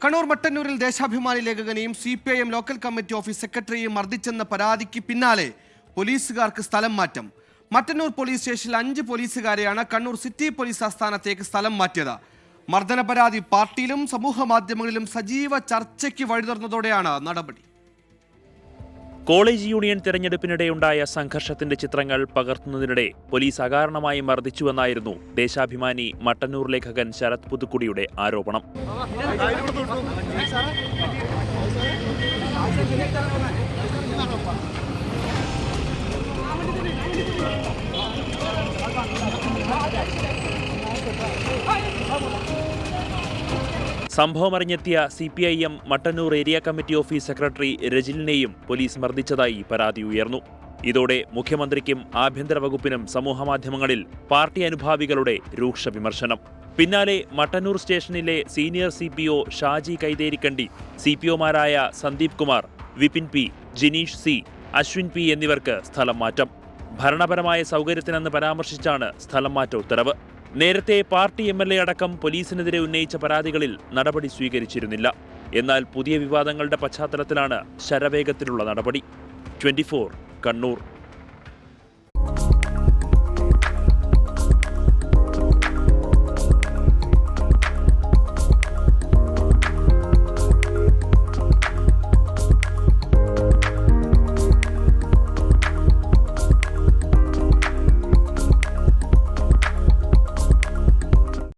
കണ്ണൂർ മട്ടന്നൂരിൽ ദേശാഭിമാനി ലേഖകനെയും CPIM ലോക്കൽ കമ്മിറ്റി ഓഫീസ് സെക്രട്ടറിയെയും മർദ്ദിച്ചെന്ന പരാതിക്ക് പിന്നാലെ പോലീസുകാർക്ക് സ്ഥലം മാറ്റം. മട്ടന്നൂർ പോലീസ് സ്റ്റേഷനിൽ 5 പോലീസുകാരെയാണ് കണ്ണൂർ സിറ്റി പോലീസ് ആസ്ഥാനത്തേക്ക് സ്ഥലം മാറ്റിയത്. മർദ്ദന പരാതി പാർട്ടിയിലും സമൂഹ മാധ്യമങ്ങളിലും സജീവ ചർച്ചയ്ക്ക് വഴിതുറന്നതോടെയാണ് നടപടി. കോളേജ് യൂണിയൻ തെരഞ്ഞെടുപ്പിനിടെയുണ്ടായ സംഘർഷത്തിന്റെ ചിത്രങ്ങൾ പകർത്തുന്നതിനിടെ പോലീസ് അകാരണമായി മർദ്ദിച്ചുവെന്നായിരുന്നു ദേശാഭിമാനി മട്ടന്നൂർ ലേഖകൻ ശരത് പുതുക്കുടിയുടെ ആരോപണം. സംഭവമറിഞ്ഞെത്തിയ CPIM Mattannur area committee office secretary രജിലിനെയും പോലീസ് മർദ്ദിച്ചതായി പരാതി ഉയർന്നു. ഇതോടെ മുഖ്യമന്ത്രിക്കും ആഭ്യന്തര വകുപ്പിനും സമൂഹമാധ്യമങ്ങളിൽ പാർട്ടി അനുഭാവികളുടെ രൂക്ഷ വിമർശനം. പിന്നാലെ മട്ടന്നൂർ സ്റ്റേഷനിലെ സീനിയർ CPO ഷാജി കൈതേരിക്കണ്ടി, CPOമാരായ Sandeep Kumar, Vipin P, Jineesh C, Ashwin P എന്നിവർക്ക് സ്ഥലം മാറ്റം. ഭരണപരമായ സൗകര്യത്തിനെന്ന് പരാമർശിച്ചാണ് സ്ഥലം മാറ്റ ഉത്തരവ്. നേരത്തെ പാർട്ടി MLA അടക്കം പോലീസിനെതിരെ ഉന്നയിച്ച പരാതികളിൽ നടപടി സ്വീകരിച്ചിരുന്നില്ല. എന്നാൽ പുതിയ വിവാദങ്ങളുടെ പശ്ചാത്തലത്തിലാണ് ശരവേഗത്തിലുള്ള നടപടി. 24 കണ്ണൂർ.